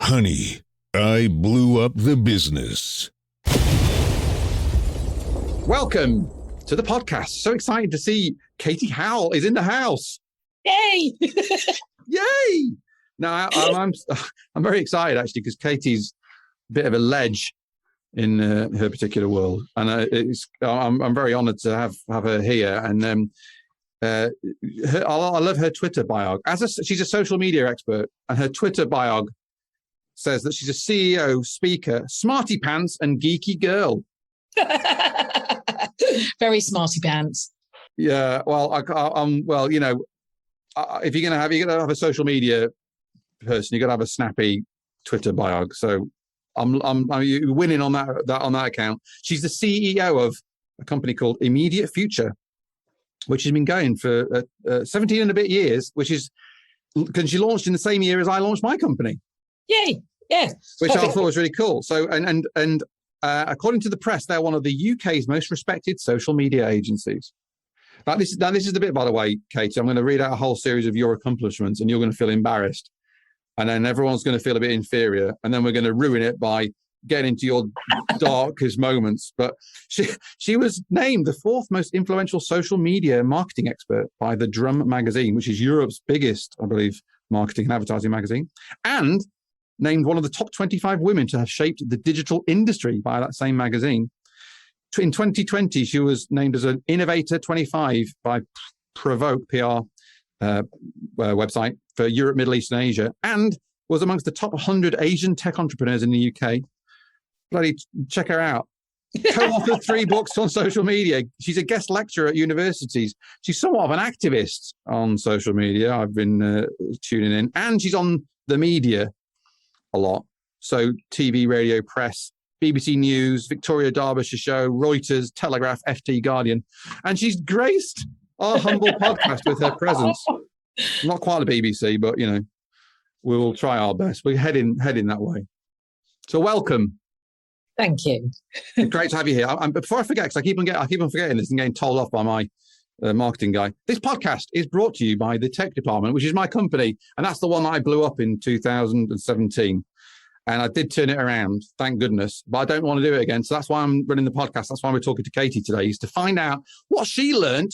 Honey, I blew up the business. Welcome to the podcast. So excited to see Katy Howell is in the house. Yay! Yay! Now, I'm very excited, actually, because Katy's a bit of a ledge in her particular world. And I'm very honoured to have her here. And I love her Twitter bio. She's a social media expert, and her Twitter bio says that she's a CEO, speaker, smarty pants, and geeky girl. Very smarty pants. Yeah, well, if you're gonna have a social media person, you're gonna have a snappy Twitter bio. So I'm winning on that account. She's the CEO of a company called Immediate Future, which has been going for 17 and a bit years, which is because she launched in the same year as I launched my company. Yay! Yeah, which I thought was really cool. So, and according to the press, they're one of the UK's most respected social media agencies. Now, this is the bit, by the way, Katy. I'm going to read out a whole series of your accomplishments, and you're going to feel embarrassed, and then everyone's going to feel a bit inferior, and then we're going to ruin it by getting into your darkest moments. But she was named the 4th most influential social media marketing expert by the Drum magazine, which is Europe's biggest, I believe, marketing and advertising magazine, and named one of the top 25 women to have shaped the digital industry by that same magazine. In 2020, she was named as an Innovator 25 by Provoke PR website for Europe, Middle East, and Asia, and was amongst the top 100 Asian tech entrepreneurs in the UK. Bloody check her out. Co-authored 3 books on social media. She's a guest lecturer at universities. She's somewhat of an activist on social media. I've been tuning in, and she's on the media a lot. So TV, radio, press, BBC News, Victoria Derbyshire Show, Reuters, Telegraph, FT, Guardian. And she's graced our humble podcast with her presence. Not quite the BBC, but, we will try our best. We're heading that way. So welcome. Thank you. Great to have you here. Before I forget, because I keep on forgetting this and getting told off by my marketing guy. This podcast is brought to you by the tech department, which is my company, and that's the one that I blew up in 2017. And I did turn it around, thank goodness, but I don't want to do it again. So that's why I'm running the podcast. That's why we're talking to Katy today, is to find out what she learned,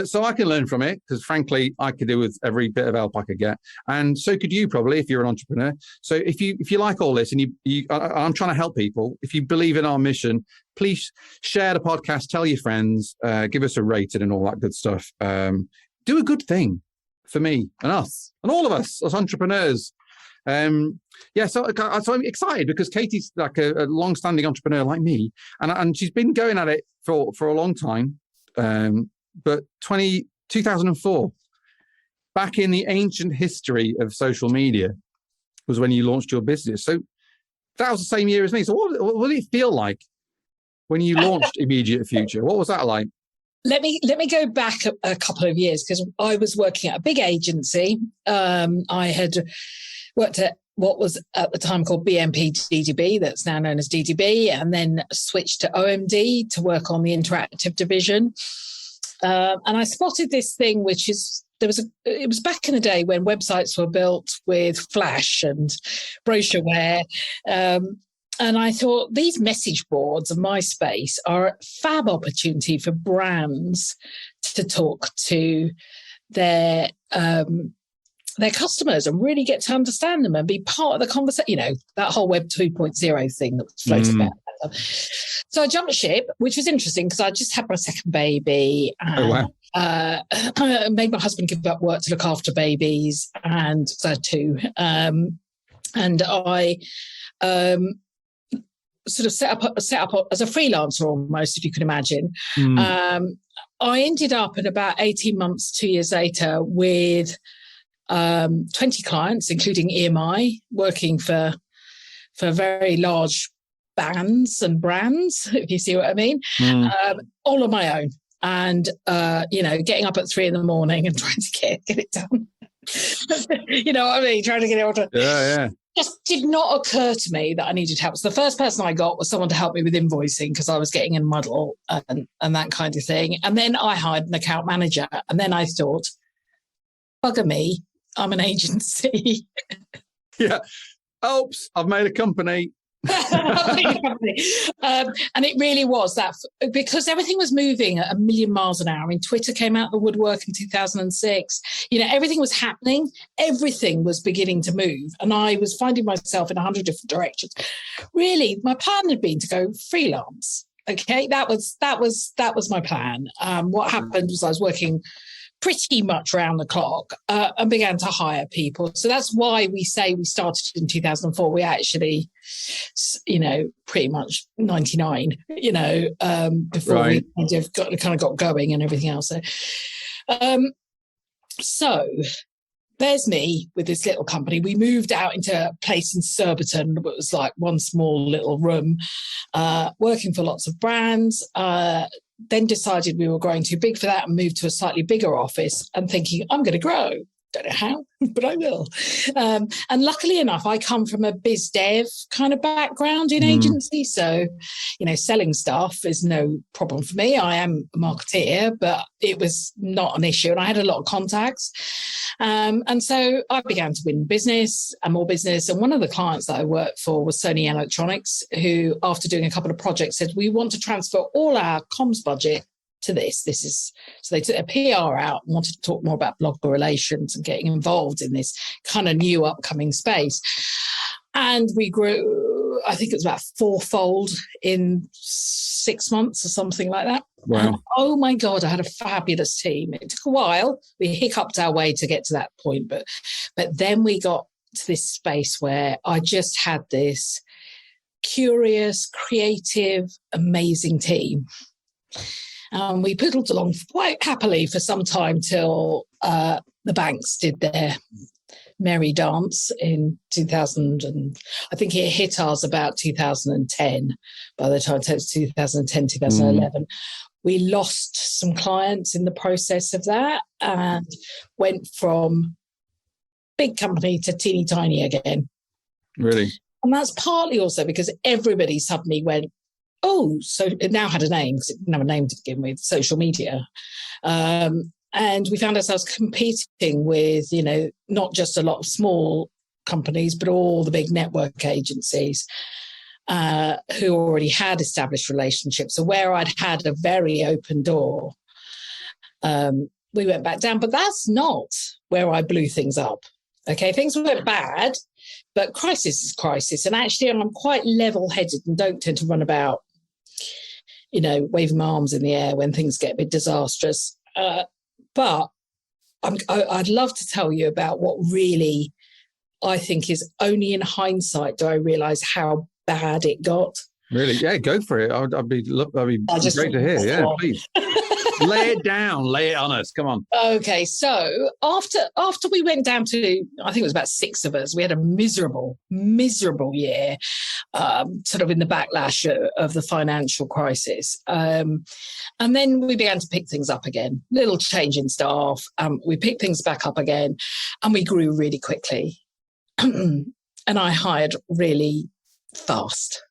so I can learn from it, because frankly, I could do with every bit of help I could get. And so could you, probably, if you're an entrepreneur. So if you like all this, and I'm trying to help people, if you believe in our mission, please share the podcast, tell your friends, give us a rating and all that good stuff. Do a good thing for me and us and all of us as entrepreneurs. So I'm excited because Katy's like a long-standing entrepreneur like me, and she's been going at it for a long time. But 2004, back in the ancient history of social media, was when you launched your business. So that was the same year as me. So what did it feel like when you launched Immediate Future? What was that like? Let me go back a couple of years, because I was working at a big agency. I had worked at what was at the time called BMP DDB, that's now known as DDB, and then switched to OMD to work on the interactive division. And I spotted this thing, which is, it was back in the day when websites were built with Flash and brochureware. And I thought these message boards and MySpace are a fab opportunity for brands to talk to their customers and really get to understand them and be part of the conversation, that whole Web 2.0 thing that was floating about. So I jumped ship, which was interesting because I just had my second baby. And, I made my husband give up work to look after babies, and so I had 2. And I sort of set up as a freelancer almost, if you can imagine. I ended up in about 18 months, 2 years later, with 20 clients, including EMI, working for very large bands and brands, if you see what I mean, all on my own. And, getting up at 3 a.m. and trying to get it done. You know what I mean? Trying to get it all done. Yeah. Just did not occur to me that I needed help. So the first person I got was someone to help me with invoicing, because I was getting in a muddle and that kind of thing. And then I hired an account manager. And then I thought, bugger me, I'm an agency. Yeah. oops, I've made a company. And it really was that, because everything was moving at 1,000,000 miles an hour. I mean, Twitter came out of the woodwork in 2006. Everything was happening. Everything was beginning to move. And I was finding myself in 100 different directions. Really, my plan had been to go freelance. Okay, that was my plan. What happened was I was working pretty much round the clock and began to hire people. So that's why we say we started in 2004. We actually, pretty much 99, before we kind of got going and everything else. So there's me with this little company. We moved out into a place in Surbiton. It was like one small little room, working for lots of brands. Then decided we were growing too big for that and moved to a slightly bigger office and thinking, I'm going to grow. Don't know how, but I will. And luckily enough, I come from a biz dev kind of background in agency. So, selling stuff is no problem for me. I am a marketeer, but it was not an issue. And I had a lot of contacts. And so I began to win business and more business. And one of the clients that I worked for was Sony Electronics, who, after doing a couple of projects, said, we want to transfer all our comms budget to this. So they took their PR out and wanted to talk more about blogger relations and getting involved in this kind of new upcoming space. And we grew, I think it was about 4-fold in 6 months or something like that. Wow. And, oh my God, I had a fabulous team. It took a while. We hiccuped our way to get to that point, but then we got to this space where I just had this curious, creative, amazing team. We piddled along quite happily for some time till the banks did their merry dance in 2000. And I think it hit us about 2010. By the time it was 2010, 2011, we lost some clients in the process of that and went from big company to teeny tiny again. Really? And that's partly also because everybody suddenly went, oh, so it now had a name because it didn't have a name to begin with, social media. And we found ourselves competing with, not just a lot of small companies, but all the big network agencies who already had established relationships. So where I'd had a very open door, we went back down. But that's not where I blew things up. Okay, things went bad, but crisis is crisis. And actually, I'm quite level-headed and don't tend to run about, waving my arms in the air when things get a bit disastrous. But I'd love to tell you about what really I think is only in hindsight do I realise how bad it got. Really? Yeah, go for it. I'd be great to hear. Yeah, please. Lay it down. Lay it on us. Come on. Okay, so after we went down to, I think it was about 6 of us, we had a miserable year, sort of in the backlash of the financial crisis. And then we began to pick things up again. Little change in staff. We picked things back up again, and we grew really quickly. And I hired really fast.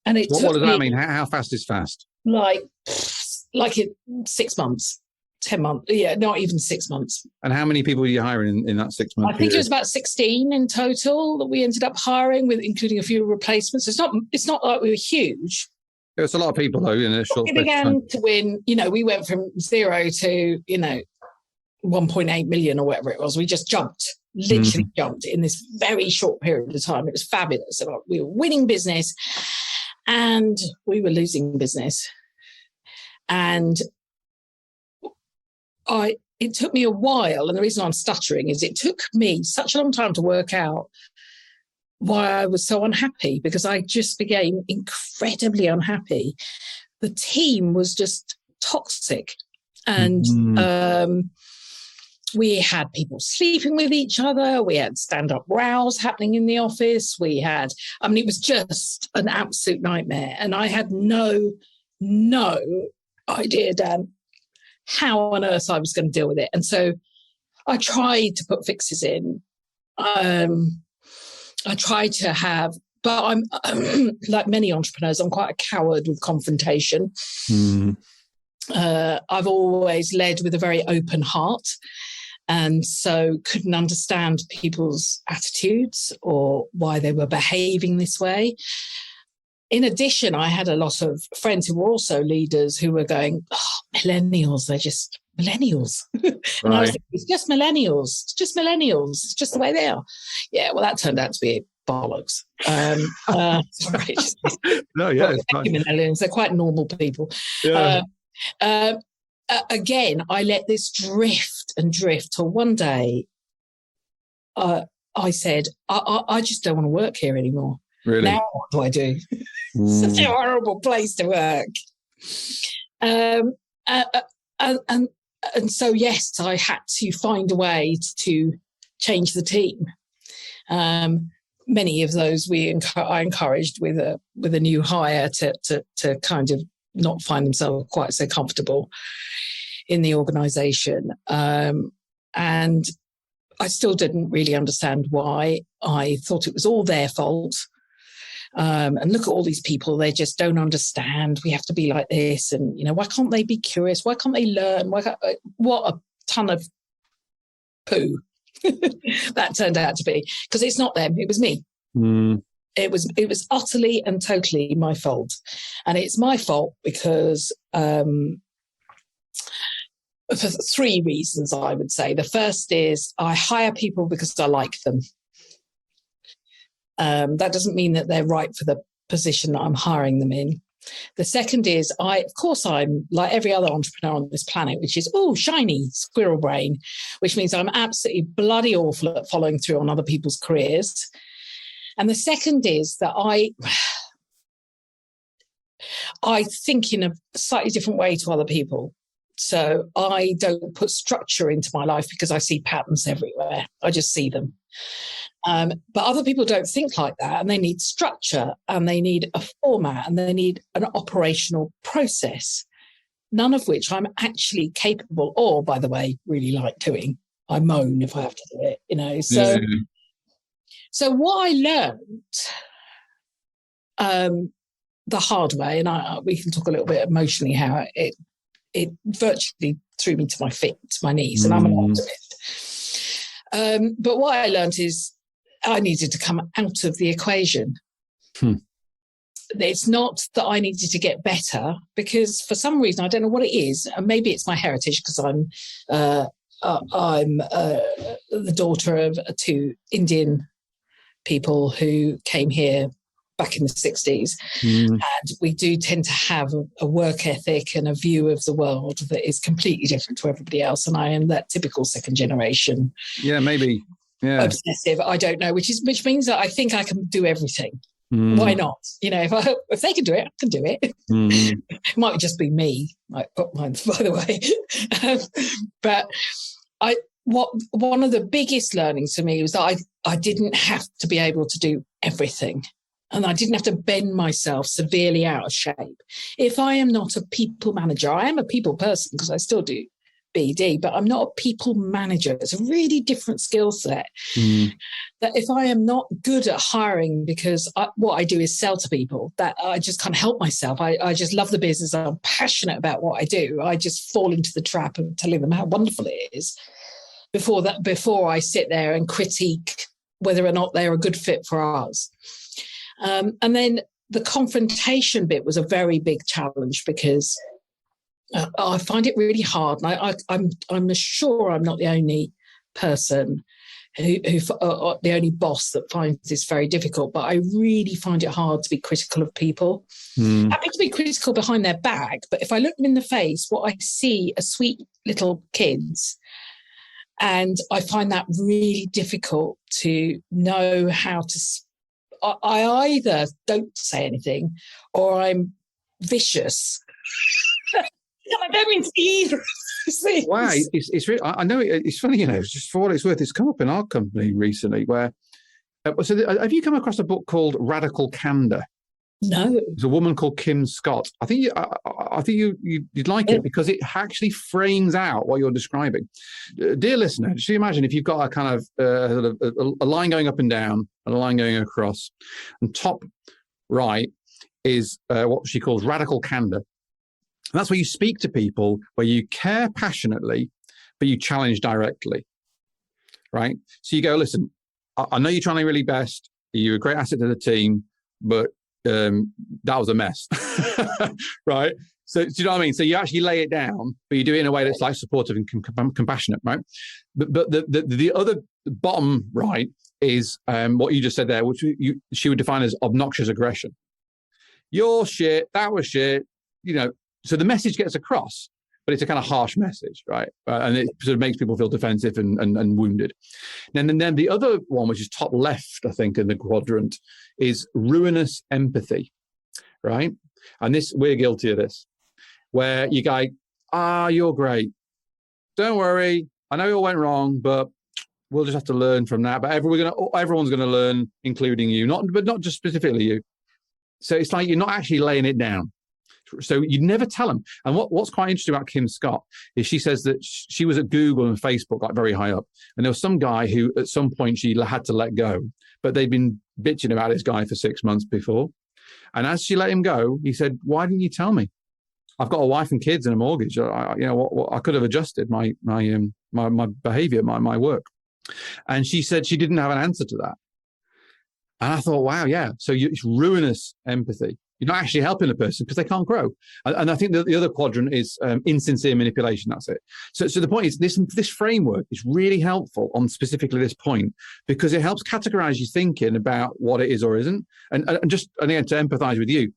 And it what does that mean? How fast is fast? Like 6 months, 10 months. Yeah, not even 6 months. And how many people were you hiring in that 6 months? I think it was about 16 in total that we ended up hiring, with including a few replacements. It's not like we were huge. It was a lot of people though in a short time. We began to win. We went from 0 to 1.8 million or whatever it was. We just literally jumped in this very short period of time. It was fabulous. We were winning business. And we were losing business. And it took me a while, and the reason I'm stuttering is it took me such a long time to work out why I was so unhappy, because I just became incredibly unhappy. The team was just toxic. And we had people sleeping with each other. We had stand-up rows happening in the office. It was just an absolute nightmare. And I had no idea, Dan, how on earth I was going to deal with it. And so I tried to put fixes in. I tried to but I'm like many entrepreneurs, I'm quite a coward with confrontation. I've always led with a very open heart. and so couldn't understand people's attitudes or why they were behaving this way. In addition, I had a lot of friends who were also leaders who were going, oh, millennials, they're just millennials. And I was thinking, it's just millennials. It's just millennials. It's just the way they are. Yeah, well, that turned out to be bollocks. Sorry. No, yeah, it's fine. Millennials, they're quite normal people. Yeah. Again, I let this drift and drift till one day I said, I just don't want to work here anymore. Really? Now what do I do? Such a horrible place to work. And so, yes, I had to find a way to change the team. Many of those I encouraged with a new hire to kind of not find themselves quite so comfortable in the organisation. And I still didn't really understand why. I thought it was all their fault. And look at all these people, they just don't understand. We have to be like this. And, why can't they be curious? Why can't they learn? What a ton of poo that turned out to be. Because it's not them, it was me. It was utterly and totally my fault. And it's my fault because for three reasons, I would say. The first is I hire people because I like them. That doesn't mean that they're right for the position that I'm hiring them in. The second is I'm like every other entrepreneur on this planet, which is, shiny squirrel brain, which means I'm absolutely bloody awful at following through on other people's careers. And the second is that I think in a slightly different way to other people. So I don't put structure into my life because I see patterns everywhere. I just see them. But other people don't think like that, and they need structure, and they need a format, and they need an operational process, none of which I'm actually capable or, by the way, really like doing. I moan if I have to do it, So, So what I learned the hard way, and we can talk a little bit emotionally how it virtually threw me to my knees, and I'm an optimist. But what I learned is I needed to come out of the equation. It's not that I needed to get better, because for some reason, I don't know what it is, and maybe it's my heritage because I'm the daughter of two Indian people who came here back in the 60s. And we do tend to have a work ethic and a view of the world that is completely different to everybody else. And I am that typical second generation. Yeah, maybe. Yeah. Obsessive. I don't know, which means that I think I can do everything. Why not? If they can do it, I can do it. It might just be me. I've got mine, by the way. But one of the biggest learnings for me was that I didn't have to be able to do everything. And I didn't have to bend myself severely out of shape. If I am not a people manager, I am a people person because I still do BD, but I'm not a people manager. It's a really different skill set. That if I am not good at hiring, because what I do is sell to people, that I just can't help myself. I just love the business. I'm passionate about what I do. I just fall into the trap of telling them how wonderful it is before I sit there and critique whether or not they're a good fit for us. And then the confrontation bit was a very big challenge because I find it really hard. And I'm sure I'm not the only person who the only boss that finds this very difficult, but I really find it hard to be critical of people. Happy to be critical behind their back, but if I look them in the face, what I see are sweet little kids. And I find that really difficult to know how to I either don't say anything or I'm vicious. And I don't mean to be either. Wow, it's really, I know it's funny, it's just for what it's worth, it's come up in our company recently where, have you come across a book called Radical Candor? No. There's a woman called Kim Scott. I think you'd like it because it actually frames out what you're describing. Dear listener, just imagine if you've got a kind of a line going up and down and a line going across, and top right is what she calls radical candor. And that's where you speak to people where you care passionately, but you challenge directly. right? So you go, listen, I know you're trying your really best. You're a great asset to the team, but that was a mess, right? So do you know what I mean? So you actually lay it down, but you do it in a way that's like supportive and compassionate, right? But the other bottom right is what you just said there, which she would define as obnoxious aggression. You're shit. That was shit. You know. So the message gets across, but it's a kind of harsh message, right? And it sort of makes people feel defensive and wounded. And then the other one, which is top left, I think, in the quadrant, is ruinous empathy, right? And this, we're guilty of this, where you go, you're great. Don't worry. I know it all went wrong, but we'll just have to learn from that. But everyone's going to learn, including you, but not just specifically you. So it's like you're not actually laying it down. So you'd never tell them. And what's quite interesting about Kim Scott is she says that she was at Google and Facebook, like very high up. And there was some guy who at some point she had to let go, but they'd been bitching about this guy for 6 months before. And as she let him go, he said, why didn't you tell me? I've got a wife and kids and a mortgage. I could have adjusted my behavior, my work. And she said she didn't have an answer to that. And I thought, wow, yeah. So it's ruinous empathy. You're not actually helping the person because they can't grow. And I think that the other quadrant is insincere manipulation. That's it. So the point is this framework is really helpful on specifically this point because it helps categorize your thinking about what it is or isn't. And again, to empathize with you,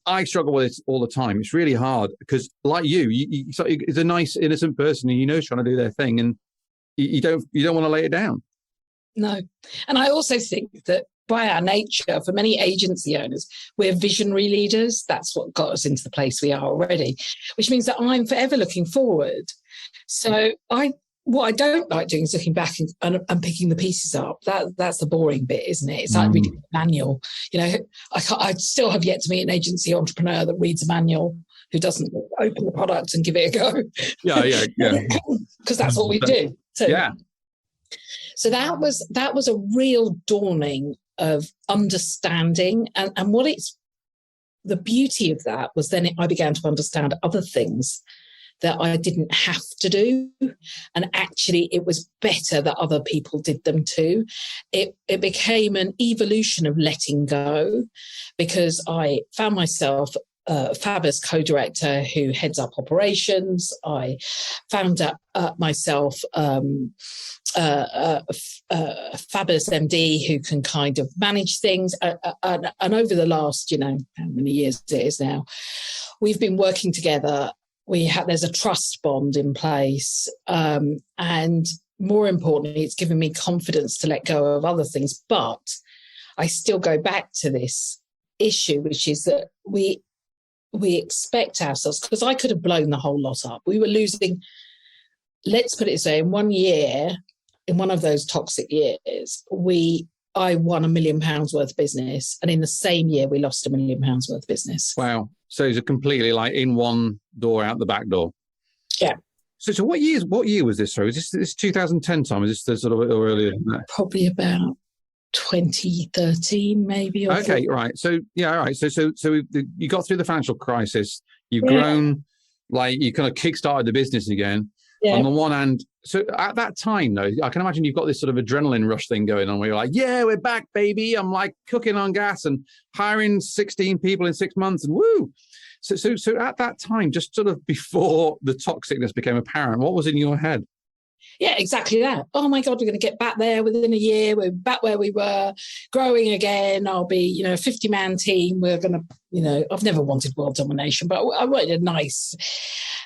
I struggle with this all the time. It's really hard because like it's a nice, innocent person and is trying to do their thing and you don't want to lay it down. No. And I also think that by our nature, for many agency owners, we're visionary leaders. That's what got us into the place we are already, which means that I'm forever looking forward. So what I don't like doing is looking back and picking the pieces up. That's the boring bit, isn't it? It's like reading a manual. I still have yet to meet an agency entrepreneur that reads a manual who doesn't open the product and give it a go. Yeah. Because that's what we do. So, yeah. So that was a real dawning of understanding, and what it's the beauty of that was then I began to understand other things that I didn't have to do, and actually it was better that other people did them too. It became an evolution of letting go because I found myself a fabulous co-director who heads up operations. I found myself a fabulous MD who can kind of manage things. And over the last, how many years it is now, we've been working together. There's a trust bond in place. And more importantly, it's given me confidence to let go of other things. But I still go back to this issue, which is that we expect ourselves, because I could have blown the whole lot up. We were losing, let's put it this way, in 1 year, in one of those toxic years, I won £1 million worth of business. And in the same year, we lost £1 million worth of business. Wow. So it's a completely like in one door, out the back door. Yeah. So what year was this? Sorry, was this 2010 time? Is this the sort of or earlier than that? Probably about 2013, maybe. Okay, right. So yeah, all right. So you got through the financial crisis. You've grown, like you kind of kickstarted the business again. Yeah. On the one hand, so at that time, though, I can imagine you've got this sort of adrenaline rush thing going on where you're like, yeah, we're back, baby. I'm like cooking on gas and hiring 16 people in 6 months and woo. So at that time, just sort of before the toxicness became apparent, what was in your head? Yeah, exactly that. Oh my God, we're going to get back there within a year. We're back where we were, growing again. I'll be, a 50-man team. We're going to, I've never wanted world domination, but I wanted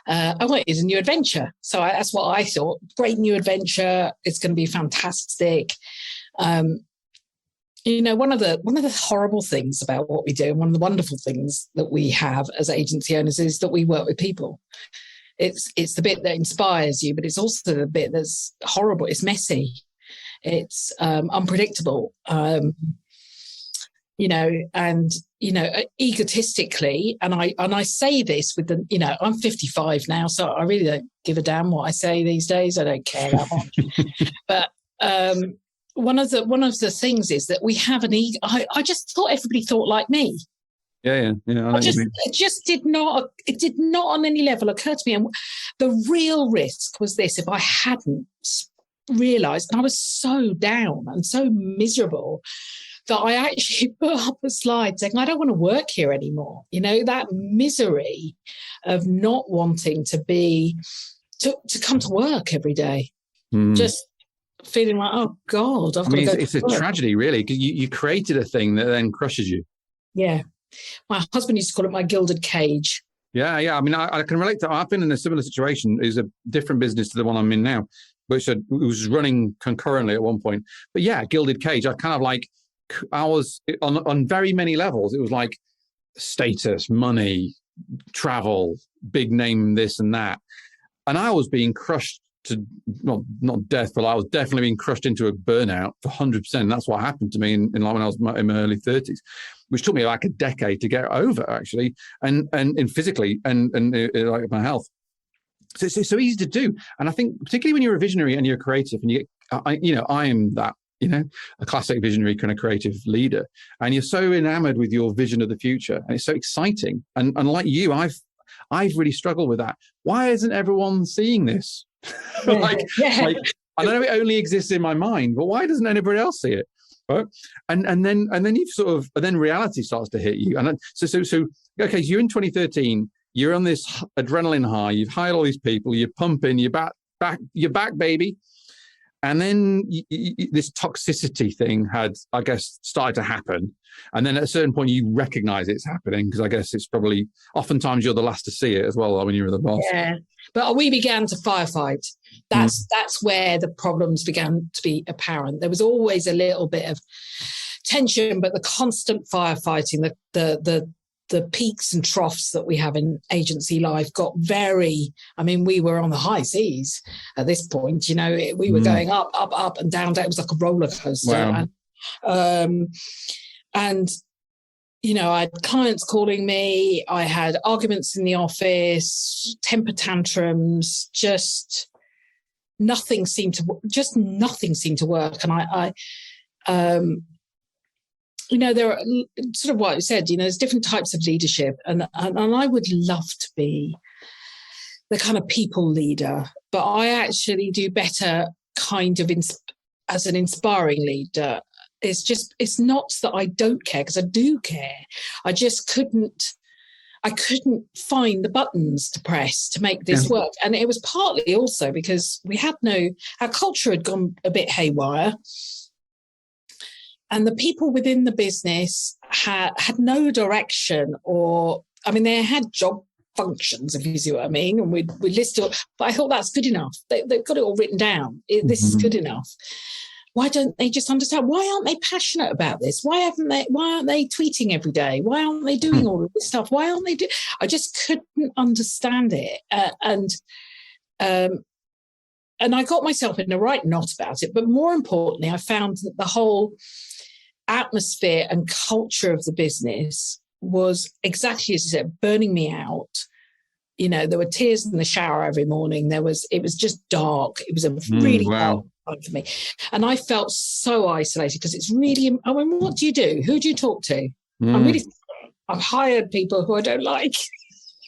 I wanted a new adventure. So that's what I thought. Great new adventure. It's going to be fantastic. One of the horrible things about what we do, and one of the wonderful things that we have as agency owners is that we work with people. It's the bit that inspires you, but it's also the bit that's horrible. It's messy. It's unpredictable. Egotistically, and I say this with I'm 55 now, so I really don't give a damn what I say these days. I don't care that much. But one of the things is that we have an ego. I just thought everybody thought like me. Yeah. It just did not on any level occur to me. And the real risk was this: if I hadn't realised, and I was so down and so miserable, that I actually put up a slide saying, I don't want to work here anymore. You know, that misery of not wanting to come to work every day. Just feeling like, oh God, it's a tragedy, really, because you created a thing that then crushes you. Yeah. My husband used to call it my gilded cage. Yeah. I mean, I can relate to, I've been in a similar situation. It's a different business to the one I'm in now, which it was running concurrently at one point. But yeah, gilded cage. I was on very many levels. It was like status, money, travel, big name, this and that. And I was being crushed to, not death, but I was definitely being crushed into a burnout for 100%. That's what happened to me in when I was in my early 30s, which took me like a decade to get over, actually, and physically and like my health. So it's so easy to do. And I think particularly when you're a visionary and you're creative and I am that, a classic visionary kind of creative leader, and you're so enamored with your vision of the future, and it's so exciting. And like you, I've really struggled with that. Why isn't everyone seeing this? Like I know it only exists in my mind, but why doesn't anybody else see it? Right? And then you've then reality starts to hit you. And then, so okay, so you're in 2013, you're on this adrenaline high, you've hired all these people, you're pumping, you're back, baby. And then this toxicity thing had, I guess, started to happen. And then at a certain point, you recognize it's happening, because I guess it's probably, oftentimes you're the last to see it as well when you're the boss. Yeah, but we began to firefight. That's where the problems began to be apparent. There was always a little bit of tension, but the constant firefighting, the peaks and troughs that we have in agency life got very, we were on the high seas at this point, we were going up and down. It was like a roller coaster. Wow. And I had clients calling me, I had arguments in the office, temper tantrums, just nothing seemed to work. And there are sort of what you said, there's different types of leadership. And I would love to be the kind of people leader, but I actually do better kind of as an inspiring leader. It's not that I don't care, because I do care. I just couldn't find the buttons to press to make this work. And it was partly also because our culture had gone a bit haywire. And the people within the business had no direction, they had job functions, if you see what I mean, and we listed it, but I thought that's good enough. They've got it all written down. This is good enough. Why don't they just understand? Why aren't they passionate about this? Why aren't they tweeting every day? Why aren't they doing all of this stuff? Why aren't they I just couldn't understand it. And I got myself in the right knot about it. But more importantly, I found that the whole atmosphere and culture of the business was exactly as you said, burning me out. There were tears in the shower every morning. It was just dark. It was a really dark time for me. And I felt so isolated, because it's really, what do you do? Who do you talk to? I've hired people who I don't like.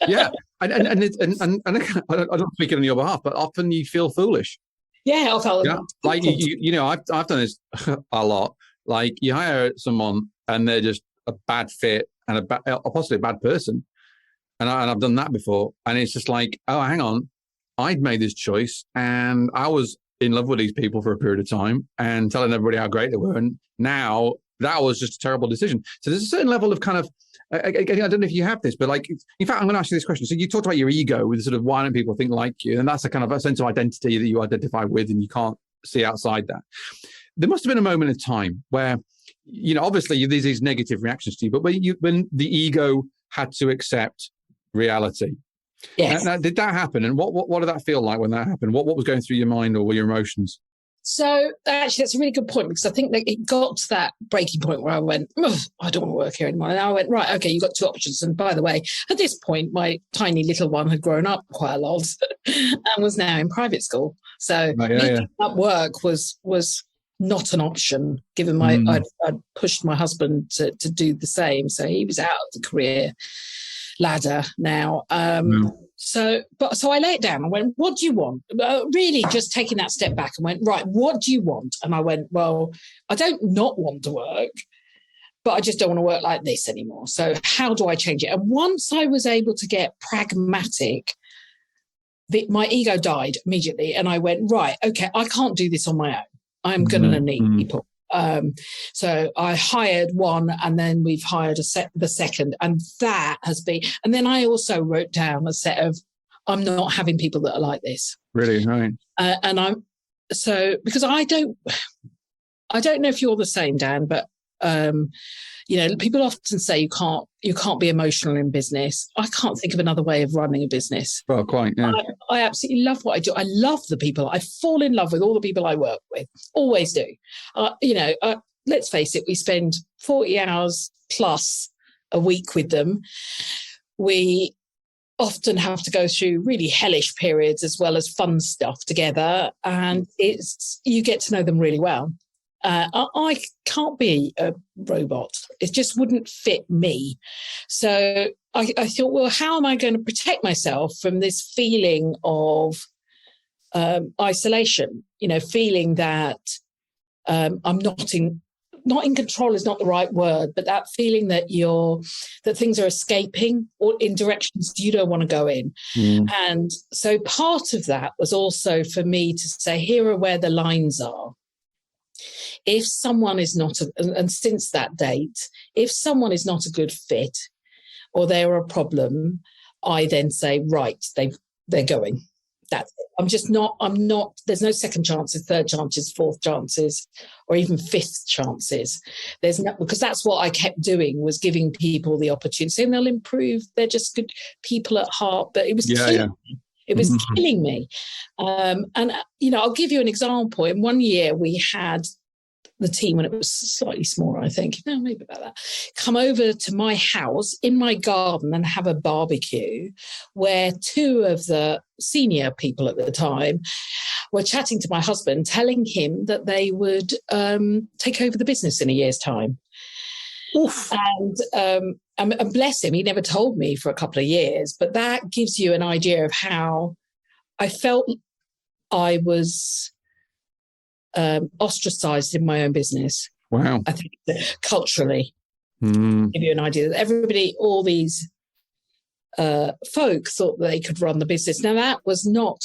Yeah. And I'm not speaking on your behalf, but often you feel foolish. Yeah, I felt like I've done this a lot. Like you hire someone and they're just a bad fit and possibly a bad person. And I've done that before. And it's just like, oh, hang on. I'd made this choice and I was in love with these people for a period of time and telling everybody how great they were. And now that was just a terrible decision. So there's a certain level of kind of, I don't know if you have this, but like, in fact, I'm going to ask you this question. So you talked about your ego with sort of why don't people think like you? And that's a kind of a sense of identity that you identify with and you can't see outside that. There must have been a moment of time where, obviously there's these negative reactions to you, but when the ego had to accept reality. Yes. Now, did that happen? And what did that feel like when that happened? What was going through your mind or your emotions? So actually, that's a really good point, because I think that it got to that breaking point where I went, I don't want to work here anymore. And I went, right, okay, you've got two options. And by the way, at this point, my tiny little one had grown up quite a lot and was now in private school. So that work was not an option, given I'd pushed my husband to do the same. So he was out of the career ladder now. So I lay it down. I went, what do you want? Really just taking that step back and went, right, what do you want? And I went, well, I don't not want to work, but I just don't want to work like this anymore. So how do I change it? And once I was able to get pragmatic, my ego died immediately. And I went, right, okay, I can't do this on my own. I'm going to need people. So I hired one, and then we've hired the second, and that has been. And then I also wrote down a set of, I'm not having people that are like this. Really, right? And I'm so, because I don't know if you're the same, Dan, but people often say you can't be emotional in business. I can't think of another way of running a business. Well, quite. Yeah. I absolutely love what I do. I love the people. I fall in love with all the people I work with. Always do. Let's face it. We spend 40 hours plus a week with them. We often have to go through really hellish periods as well as fun stuff together, and you get to know them really well. I can't be a robot. It just wouldn't fit me. So I thought, well, how am I going to protect myself from this feeling of isolation? Feeling that I'm not in control is not the right word, but that feeling that things are escaping or in directions you don't want to go in. And so part of that was also for me to say, here are where the lines are. If someone is not, and since that date, if someone is not a good fit or they're a problem, I then say, right, they're going. That's it. I'm not, there's no second chances, third chances, fourth chances, or even fifth chances. Because that's what I kept doing, was giving people the opportunity, and they'll improve. They're just good people at heart, but it was killing me. It was killing me. I'll give you an example. In one year, we had the team, when it was slightly smaller, I think, maybe about that, come over to my house in my garden and have a barbecue, where two of the senior people at the time were chatting to my husband, telling him that they would take over the business in a year's time. Oof. And bless him, he never told me for a couple of years, but that gives you an idea of how I felt I was ostracized in my own business. Wow. I think that culturally, give you an idea that everybody, all these folk thought that they could run the business. Now, that was not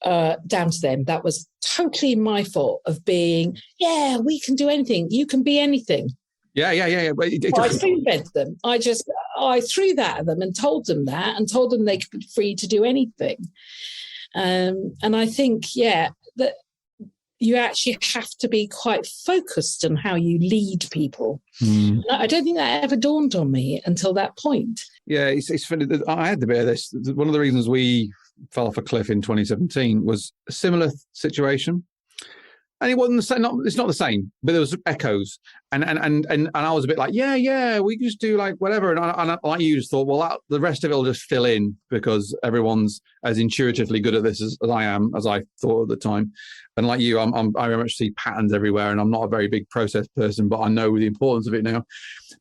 down to them. That was totally my fault of being, we can do anything. You can be anything. Yeah. I spoon-fed them. I threw that at them and told them that, and told them they could be free to do anything. And I think, that you actually have to be quite focused on how you lead people. I don't think that ever dawned on me until that point. Yeah, it's funny. I had the bit of this. One of the reasons we fell off a cliff in 2017 was a similar situation. And it wasn't the same. It's not the same, but there was echoes, and I was a bit like, we just do like whatever, and I like you just thought, well, the rest of it will just fill in because everyone's as intuitively good at this as I am, as I thought at the time, and like you, I very much see patterns everywhere, and I'm not a very big process person, but I know the importance of it now.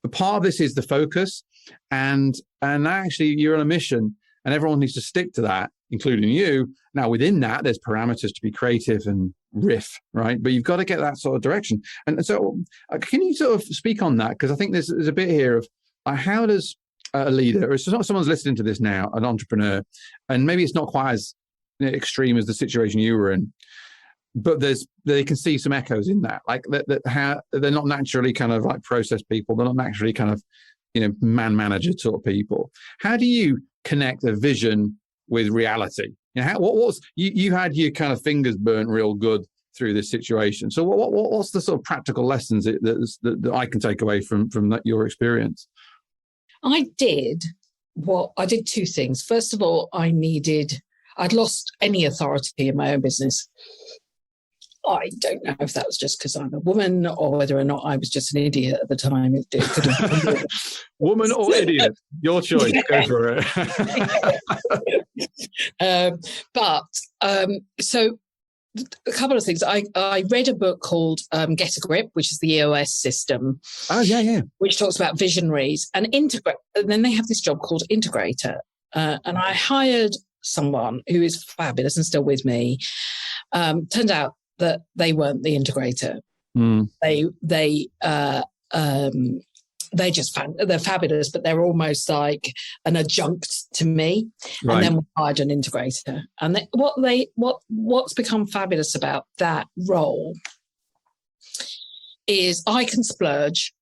But part of this is the focus, and actually you're on a mission, and everyone needs to stick to that, including you. Now within that, there's parameters to be creative and riff, right? But you've got to get that sort of direction. And so can you sort of speak on that? Because I think there's a bit here of how does a leader, or someone's listening to this now, an entrepreneur, and maybe it's not quite as extreme as the situation you were in, but they can see some echoes in that, like that how they're not naturally kind of like process people, they're not naturally kind of man manager sort of people. How do you connect a vision with reality? You had your kind of fingers burnt real good through this situation. So what's the sort of practical lessons that I can take away from your experience? I did two things. First of all, I'd lost any authority in my own business. I don't know if that was just because I'm a woman or whether or not I was just an idiot at the time. It could have woman or idiot, your choice. Go for it. So a couple of things. I read a book called Get a Grip, which is the EOS system. Oh, yeah. Which talks about visionaries and integrate. And then they have this job called integrator. And I hired someone who is fabulous and still with me. Turned out that they weren't the integrator. They're fabulous, but they're almost like an adjunct to me. Right. And then we hired an integrator. And what's become fabulous about that role is I can splurge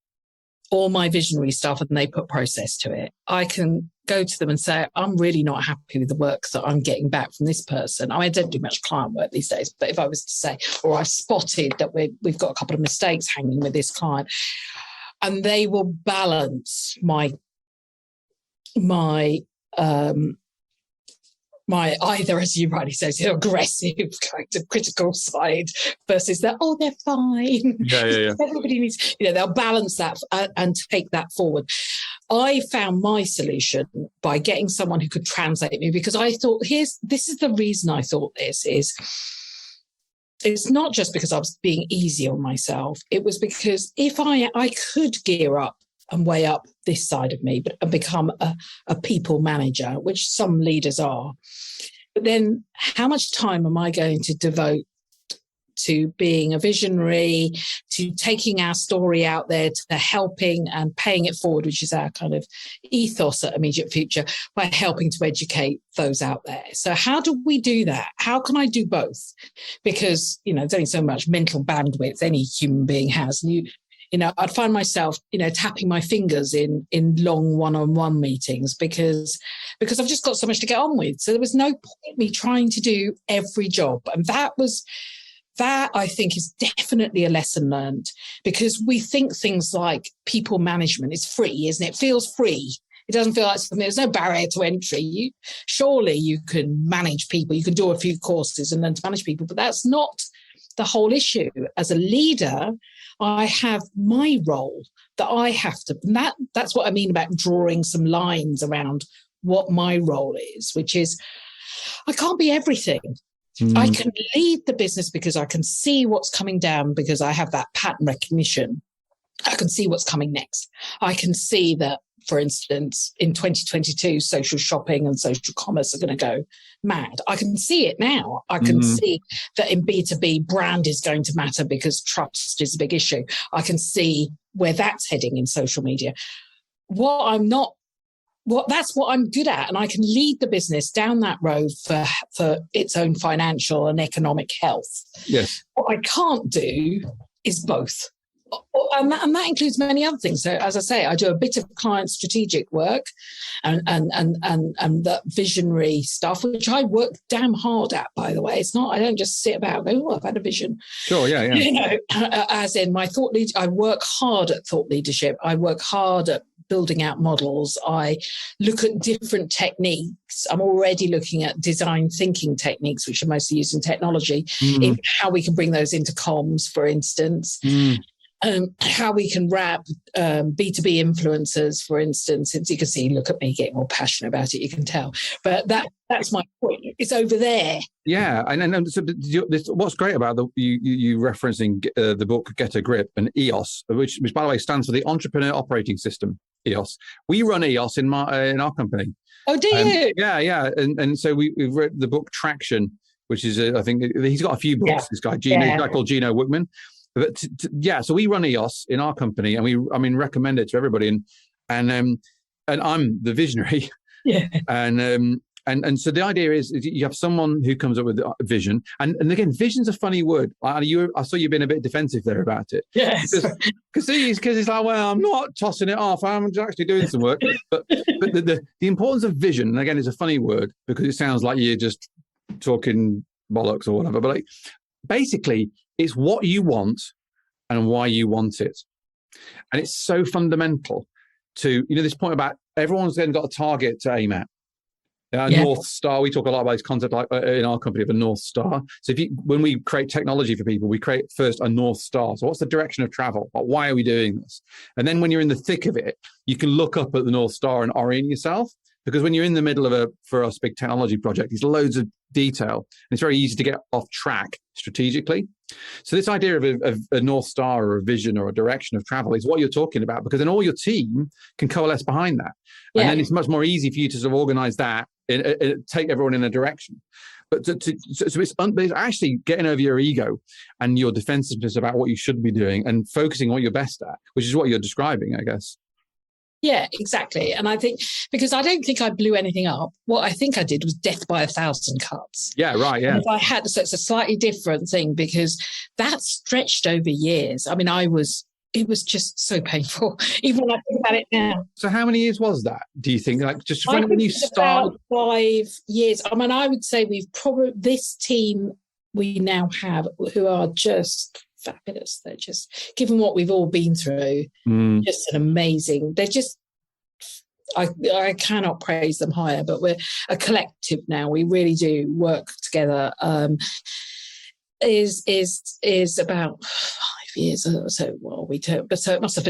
all my visionary stuff and they put process to it. I can go to them and say, I'm really not happy with the work that I'm getting back from this person. I don't do much client work these days, but if I was to say, or I spotted that we've got a couple of mistakes hanging with this client, and they will balance my either, as you rightly say, aggressive kind of critical side versus that, they're fine. Yeah. Everybody needs, they'll balance that and take that forward. I found my solution by getting someone who could translate me, because I thought, this is the reason I thought this is, it's not just because I was being easy on myself. It was because if I could gear up and weigh up this side of me, and become a people manager, which some leaders are. But then how much time am I going to devote to being a visionary, to taking our story out there, to helping and paying it forward, which is our kind of ethos at Immediate Future, by helping to educate those out there. So how do we do that? How can I do both? Because, there's only so much mental bandwidth any human being has. And I'd find myself, tapping my fingers in long one-on-one meetings because I've just got so much to get on with. So there was no point me trying to do every job. And that I think is definitely a lesson learned, because we think things like people management is free, isn't it? It feels free. It doesn't feel like something, there's no barrier to entry. Surely you can manage people. You can do a few courses and learn to manage people, but that's not the whole issue. As a leader, I have my role that I have to, and that's what I mean about drawing some lines around what my role is, which is I can't be everything. I can lead the business because I can see what's coming down, because I have that pattern recognition. I can see what's coming next. I can see that, for instance, in 2022, social shopping and social commerce are going to go mad. I can see it now. I can see that in B2B, brand is going to matter because trust is a big issue. I can see where that's heading in social media. That's what I'm good at, and I can lead the business down that road for its own financial and economic health. Yes. What I can't do is both. And that includes many other things. So, as I say, I do a bit of client strategic work and that visionary stuff, which I work damn hard at, by the way. It's not, I don't just sit about and go, I've had a vision. Sure, yeah. As in my thought leadership, I work hard at thought leadership. I work hard at building out models. I look at different techniques. I'm already looking at design thinking techniques, which are mostly used in technology, in how we can bring those into comms, for instance. How we can wrap B2B influencers, for instance. Since you can see, look at me getting more passionate about it, you can tell. But that's my point. It's over there. Yeah, and so what's great about you referencing the book Get a Grip and EOS, which by the way stands for the Entrepreneur Operating System. EOS. We run EOS in our company. Oh, do you? Yeah, and so we've read the book Traction, which is I think he's got a few books. Yeah. This guy, a guy called Gino Wickman. But so we run EOS in our company, and we recommend it to everybody. And I'm the visionary. Yeah. And so the idea is you have someone who comes up with a vision, and again, vision's a funny word. I saw you being a bit defensive there about it. Yes. Because it's like, well, I'm not tossing it off. I'm actually doing some work. But the importance of vision, and again, it's a funny word because it sounds like you're just talking bollocks or whatever. But basically, it's what you want and why you want it. And it's so fundamental to, this point about everyone's then got a target to aim at. North Star, we talk a lot about this concept like in our company of a North Star. So when we create technology for people, we create first a North Star. So what's the direction of travel? Like, why are we doing this? And then when you're in the thick of it, you can look up at the North Star and orient yourself. Because when you're in the middle of for us, big technology project, there's loads of detail. And it's very easy to get off track strategically. So this idea of a North Star or a vision or a direction of travel is what you're talking about, because then all your team can coalesce behind that. Yeah. And then it's much more easy for you to sort of organize that, take everyone in a direction. But so it's actually getting over your ego and your defensiveness about what you should be doing and focusing on what you're best at, which is what you're describing, I guess. Yeah, exactly. And I think, because I don't think I blew anything up, what I think I did was death by 1,000 cuts. Yeah, right, yeah. And if I had, so it's a slightly different thing, because that stretched over years. I mean, it was just so painful, even when I think about it now. So how many years was that, do you think? Like, just I when you start? about 5 years. I mean, I would say we've probably, this team we now have, who are just fabulous. They're just, given what we've all been through, just an amazing, they're just, I cannot praise them higher, but we're a collective now. We really do work together. Is about 5 years or so. Well, so it must have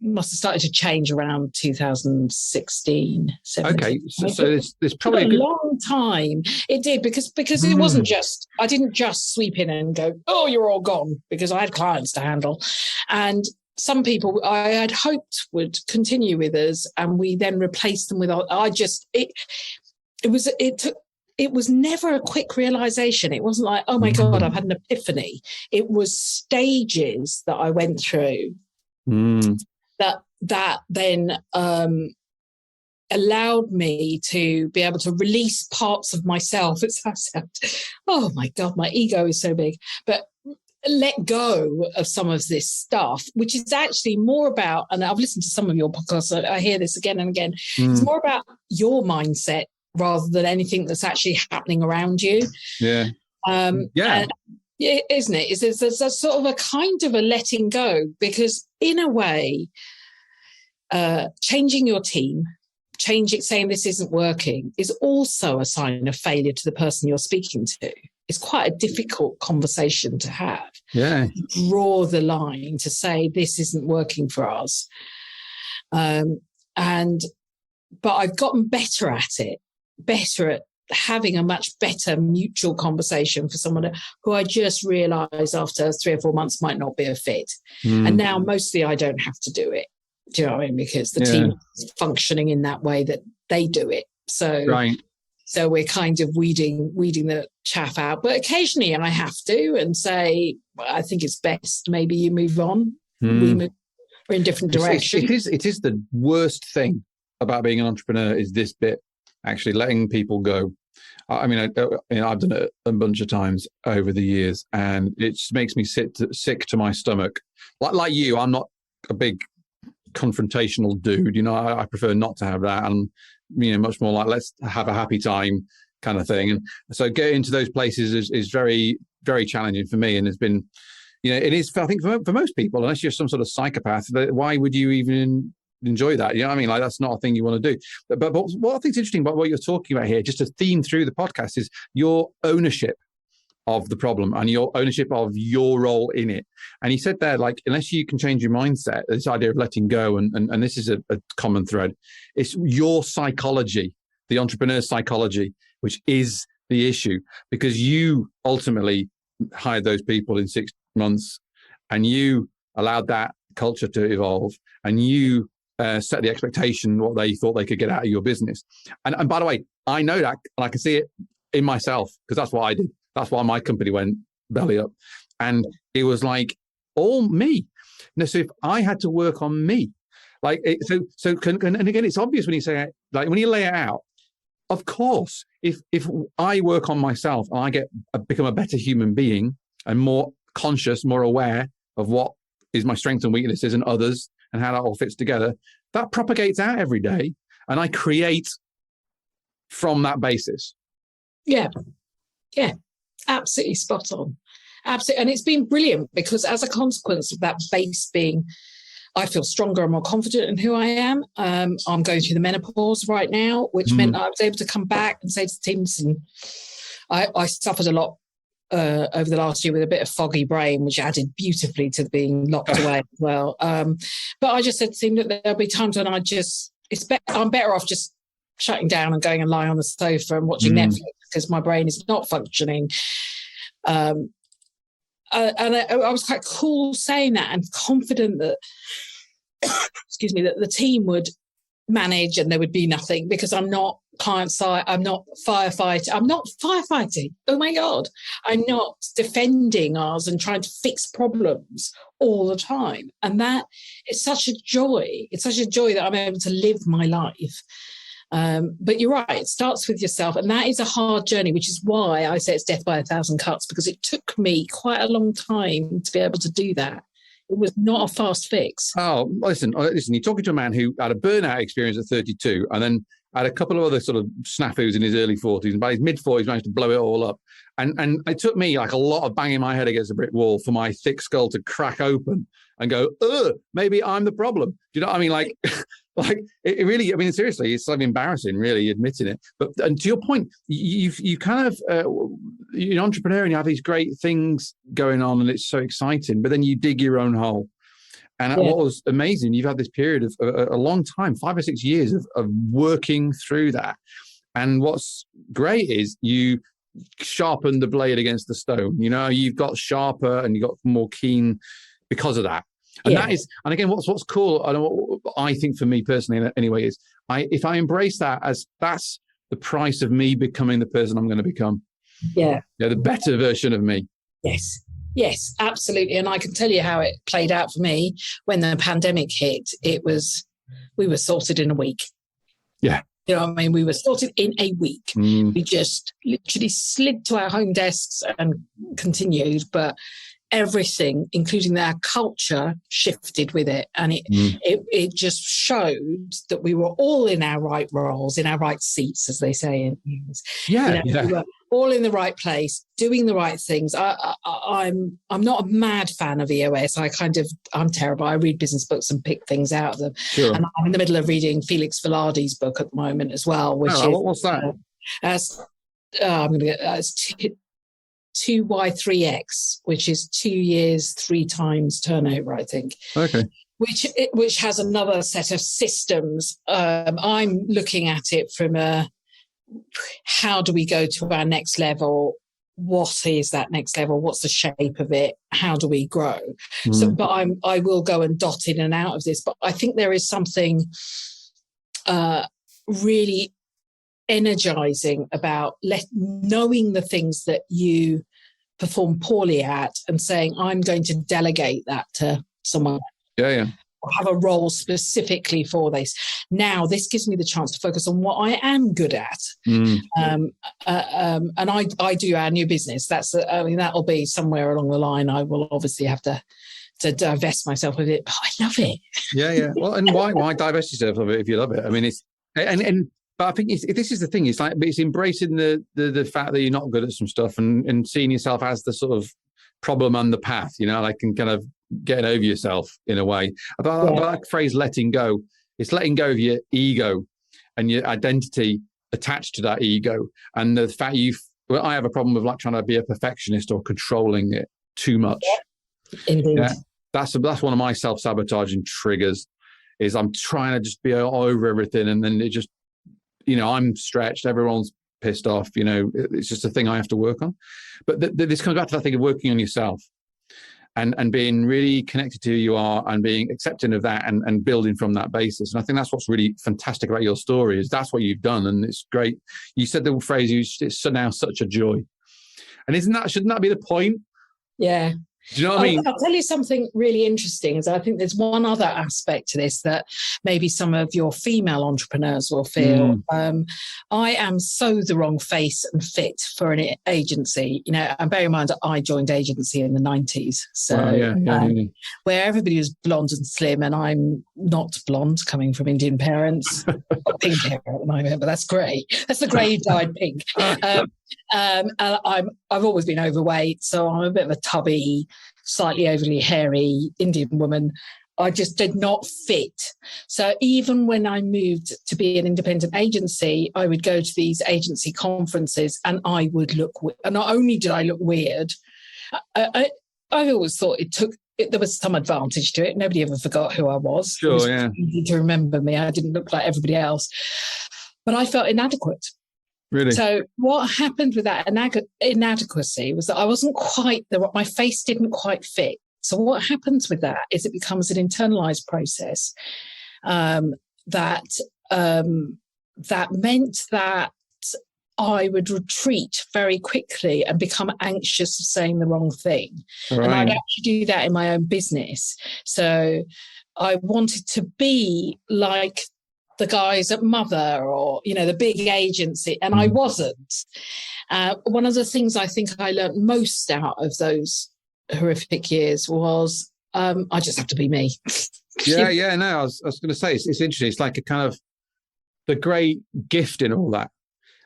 must have started to change around 2016, 17. Okay, so there's probably a long time. It did, because it wasn't just, I didn't just sweep in and go, oh, you're all gone, because I had clients to handle, and some people I had hoped would continue with us, and we then replaced them with. It was never a quick realization. It wasn't like, oh my God, I've had an epiphany. It was stages that I went through that then allowed me to be able to release parts of myself. Oh my God, my ego is so big. But let go of some of this stuff, which is actually more about, and I've listened to some of your podcasts, I hear this again and again, it's more about your mindset rather than anything that's actually happening around you. Yeah. Yeah. Isn't it? There's a sort of a kind of a letting go, because in a way, changing your team, saying this isn't working, is also a sign of failure to the person you're speaking to. It's quite a difficult conversation to have. Yeah. Draw the line to say this isn't working for us. But I've gotten better at it, better at having a much better mutual conversation for someone who I just realised after 3 or 4 months might not be a fit. And now mostly I don't have to do it. Do you know what I mean? Because the team is functioning in that way that they do it. So, right. So we're kind of weeding the chaff out. But occasionally I have to and say, well, I think it's best maybe you move on. We're in different directions. It is the worst thing about being an entrepreneur, is this bit, actually letting people go. I mean, I've done it a bunch of times over the years, and it just makes me sick to my stomach. Like you, I'm not a big confrontational dude. You know, I prefer not to have that. And, you know, much more like, let's have a happy time kind of thing. And so getting into those places is very, very challenging for me. And it's been, you know, it is, I think for most people, unless you're some sort of psychopath, why would you even enjoy that? You know what I mean? Like, that's not a thing you want to do. But what I think is interesting about what you're talking about here, just a theme through the podcast, is your ownership of the problem and your ownership of your role in it. And he said there, like, unless you can change your mindset, this idea of letting go, and this is a common thread, it's your psychology, the entrepreneur's psychology, which is the issue, because you ultimately hired those people in 6 months, and you allowed that culture to evolve, and you set the expectation what they thought they could get out of your business. And by the way, I know that, and I can see it in myself, because that's what I did. That's why my company went belly up. And it was like all me. No, so if I had to work on me, like, and again, it's obvious when you say, like, when you lay it out, of course, if I work on myself and I become a better human being and more conscious, more aware of what is my strengths and weaknesses and others and how that all fits together, that propagates out every day. And I create from that basis. Yeah. Yeah. Absolutely spot on. Absolutely. And it's been brilliant, because as a consequence of that base being, I feel stronger and more confident in who I am. I'm going through the menopause right now, which meant I was able to come back and say to the team, listen, I suffered a lot over the last year with a bit of foggy brain, which added beautifully to being locked away as well. But I just said to the team that there'll be times when I'm better off just shutting down and going and lying on the sofa and watching Netflix, because my brain is not functioning. I was quite cool saying that and confident that, excuse me, that the team would manage and there would be nothing, because I'm not client side, I'm not firefighting. Oh my God. I'm not defending ours and trying to fix problems all the time. And that is such a joy. It's such a joy that I'm able to live my life. But you're right, it starts with yourself. And that is a hard journey, which is why I say it's death by 1,000 cuts, because it took me quite a long time to be able to do that. It was not a fast fix. Oh, listen, you're talking to a man who had a burnout experience at 32 and then had a couple of other sort of snafus in his early 40s. And by his mid-40s, managed to blow it all up. And it took me like a lot of banging my head against a brick wall for my thick skull to crack open and go, maybe I'm the problem. Do you know what I mean? Like it really, I mean, seriously, it's like embarrassing, really, admitting it. But and to your point, you kind of, you're an entrepreneur and you have these great things going on and it's so exciting, but then you dig your own hole. And what was amazing, you've had this period of a long time, 5 or 6 years of working through that. And what's great is you sharpened the blade against the stone. You know, you've got sharper and you got more keen because of that. And that is, and again, what's cool, I know what I think for me personally anyway, is if I embrace that as that's the price of me becoming the person I'm going to become. Yeah, the better version of me. Yes, absolutely. And I can tell you how it played out for me when the pandemic hit. We were sorted in a week. Yeah. You know what I mean? We were sorted in a week. We just literally slid to our home desks and continued. But everything, including our culture, shifted with it. And it just showed that we were all in our right roles, in our right seats, as they say in news. We were all in the right place, doing the right things. I'm not a mad fan of EOS. I'm terrible. I read business books and pick things out of them. Sure. And I'm in the middle of reading Felix Velarde's book at the moment as well. Which is what's that? I'm going to get 2Y3X, which is 2 years, 3 times turnover, I think. Okay. Which has another set of systems. I'm looking at it from how do we go to our next level? What is that next level? What's the shape of it? How do we grow? So, but I will go and dot in and out of this. But I think there is something really energizing about knowing the things that you perform poorly at and saying, I'm going to delegate that to someone. Yeah. Have a role specifically for this. Now, this gives me the chance to focus on what I am good at. And I do our new business. That'll be somewhere along the line. I will obviously have to divest myself of it, but I love it. Yeah. Well, and why divest yourself of it if you love it? I mean, but I think this is the thing. It's like it's embracing the fact that you're not good at some stuff and seeing yourself as the sort of problem on the path. You know, like and kind of getting over yourself in a way. About that phrase, letting go. It's letting go of your ego and your identity attached to that ego, and the fact I have a problem with like trying to be a perfectionist or controlling it too much. Indeed. Yeah. That's one of my self-sabotaging triggers. Is I'm trying to just be all over everything, and then it just, I'm stretched. Everyone's pissed off. It's just a thing I have to work on. But this comes back to that thing of working on yourself, and being really connected to who you are, and being accepting of that, and building from that basis. And I think that's what's really fantastic about your story is that's what you've done, and it's great. You said the phrase, "It's now such a joy," and shouldn't that be the point? Yeah. Do you know what I mean? I'll tell you something really interesting is I think there's one other aspect to this that maybe some of your female entrepreneurs will feel. I am so the wrong face and fit for an agency, and bear in mind that I joined agency in the 90s. So where everybody was blonde and slim and I'm not blonde coming from Indian parents. Got pink hair at the moment, but that's grey. That's the grey dyed pink. I've always been overweight, so I'm a bit of a tubby, slightly overly hairy Indian woman. I just did not fit. So even when I moved to be an independent agency, I would go to these agency conferences and I would look, and not only did I look weird, I always thought there was some advantage to it. Nobody ever forgot who I was. Sure, it was easy to remember me. I didn't look like everybody else, but I felt inadequate. Really? So what happened with that inadequacy was that I wasn't quite my face didn't quite fit. So what happens with that is it becomes an internalized process that meant that I would retreat very quickly and become anxious of saying the wrong thing. Right. And I'd actually do that in my own business. So I wanted to be like the guys at Mother or, the big agency, and I wasn't. One of the things I think I learned most out of those horrific years was I just have to be me. Yeah. No, I was going to say, it's interesting. It's like a kind of the great gift in all that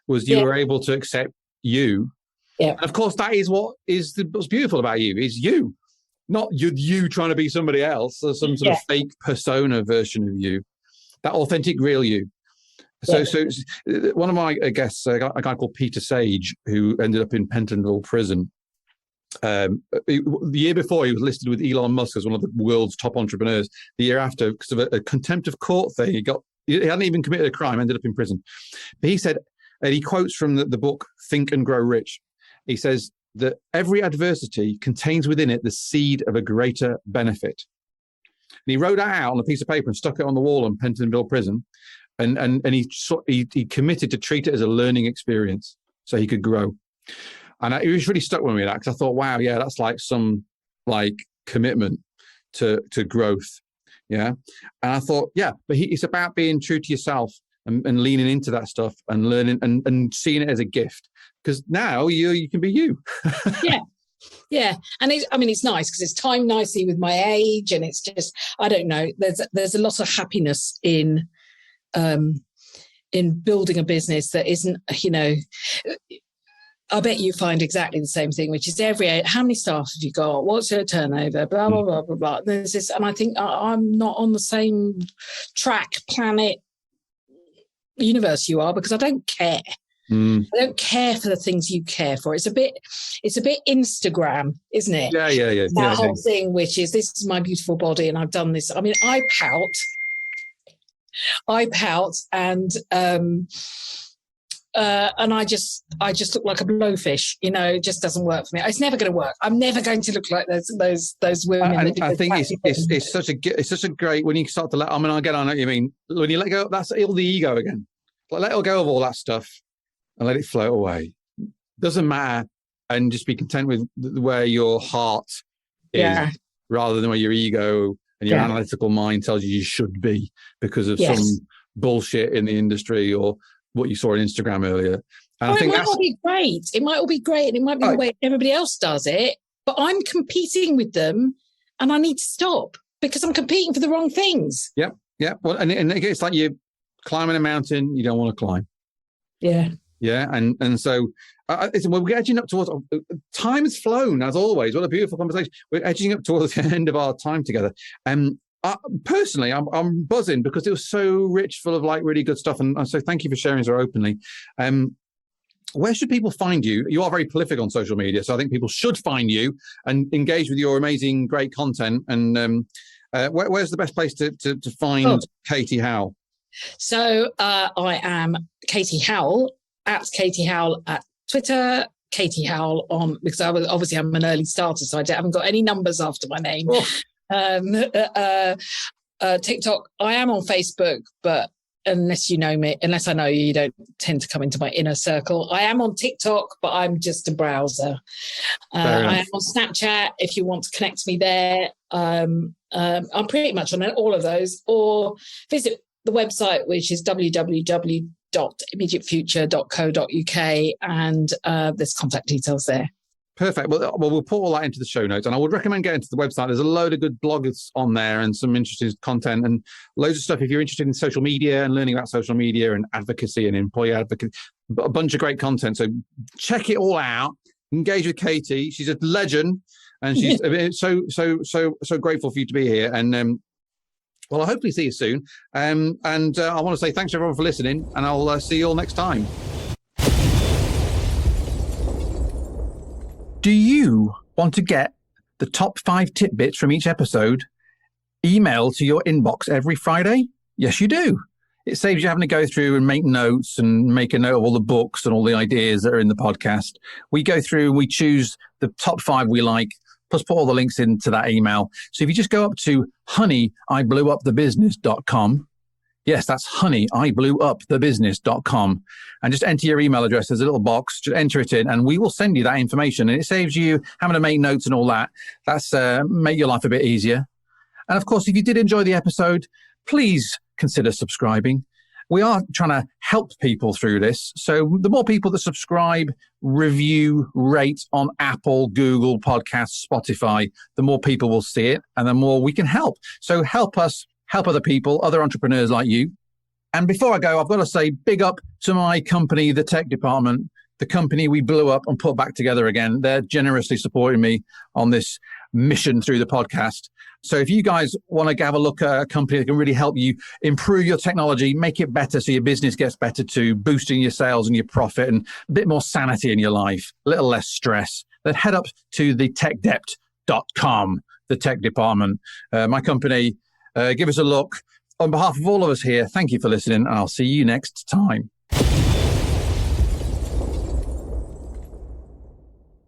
was you were able to accept you. Yeah. And of course, that is what's beautiful about you is you, not you trying to be somebody else or some sort of fake persona version of you. That authentic, real you. So one of my guests, a guy called Peter Sage, who ended up in Pentonville prison. The year before, he was listed with Elon Musk as one of the world's top entrepreneurs. The year after, because of a contempt of court thing, he hadn't even committed a crime, ended up in prison. But he said, and he quotes from the book Think and Grow Rich. He says that every adversity contains within it the seed of a greater benefit. And he wrote that out on a piece of paper and stuck it on the wall in Pentonville prison. And he committed to treat it as a learning experience so he could grow. And it was really stuck with me, that, because I thought, wow, yeah, that's like some commitment to growth. Yeah. And I thought, yeah, but it's about being true to yourself and leaning into that stuff and learning and seeing it as a gift, because now you can be you. Yeah. And it's nice because it's timed nicely with my age, and it's just, I don't know, there's a lot of happiness in building a business that isn't, I bet you find exactly the same thing, which is how many staff have you got? What's your turnover? Blah, blah, blah, blah, blah. There's this, and I think I'm not on the same track, planet, universe you are, because I don't care. I don't care for the things you care for. It's a bit Instagram, isn't it? Yeah. That whole thing, which is, this is my beautiful body and I've done this. I mean, I pout and I just look like a blowfish. It just doesn't work for me. It's never going to work. I'm never going to look like those women. I think it's such a great, when you start to I get on what you mean. When you let go, that's all the ego again. Let go of all that stuff and let it float away. Doesn't matter, and just be content with where your heart is, rather than where your ego and your analytical mind tells you should be because of some bullshit in the industry or what you saw on Instagram earlier. And I think it might all be great. It might all be great, and it might be the way everybody else does it. But I'm competing with them, and I need to stop because I'm competing for the wrong things. Yeah. Well, and it's like you're climbing a mountain you don't want to climb. Yeah. Yeah, and so we're edging up towards, time has flown as always. What a beautiful conversation. We're edging up towards the end of our time together. Personally, I'm buzzing because it was so rich, full of really good stuff, and so thank you for sharing so openly. Where should people find you? You are very prolific on social media, so I think people should find you and engage with your amazing, great content. And where's the best place to find Katy Howell? So I am Katy Howell, at Katy Howell at Twitter, Katy Howell on, because I'm an early starter, so I haven't got any numbers after my name. TikTok, I am on Facebook, but unless I know you, you don't tend to come into my inner circle. I am on TikTok, but I'm just a browser. I am on Snapchat if you want to connect me there. I'm pretty much on all of those, or visit the website, which is www.immediatefuture.co.uk, and there's contact details there. Perfect. Well, we'll put all that into the show notes, and I would recommend getting to the website. There's a load of good bloggers on there and some interesting content and loads of stuff. If you're interested in social media and learning about social media and advocacy and employee advocacy, a bunch of great content. So check it all out. Engage with Katy. She's a legend, and she's so grateful for you to be here. And well, I'll hopefully see you soon. And I want to say thanks everyone for listening, and I'll see you all next time. Do you want to get the top 5 tidbits from each episode emailed to your inbox every Friday? Yes, you do. It saves you having to go through and make notes and make a note of all the books and all the ideas that are in the podcast. We go through and we choose the top 5 we like, plus put all the links into that email. So if you just go up to honeyblew-up-the-business.com, yes, that's honeyblew-up-the-business.com, and just enter your email address. There's a little box, just enter it in, and we will send you that information. And it saves you having to make notes and all that. That's make your life a bit easier. And of course, if you did enjoy the episode, please consider subscribing. We are trying to help people through this. So the more people that subscribe, review, rate on Apple, Google Podcasts, Spotify, the more people will see it and the more we can help. So help us, help other people, other entrepreneurs like you. And before I go, I've got to say big up to my company, the tech department, the company we blew up and put back together again. They're generously supporting me on this mission through the podcast. So if you guys want to have a look at a company that can really help you improve your technology, make it better so your business gets better too, boosting your sales and your profit and a bit more sanity in your life, a little less stress, then head up to thetechdept.com, the tech department. My company, give us a look. On behalf of all of us here, thank you for listening, and I'll see you next time.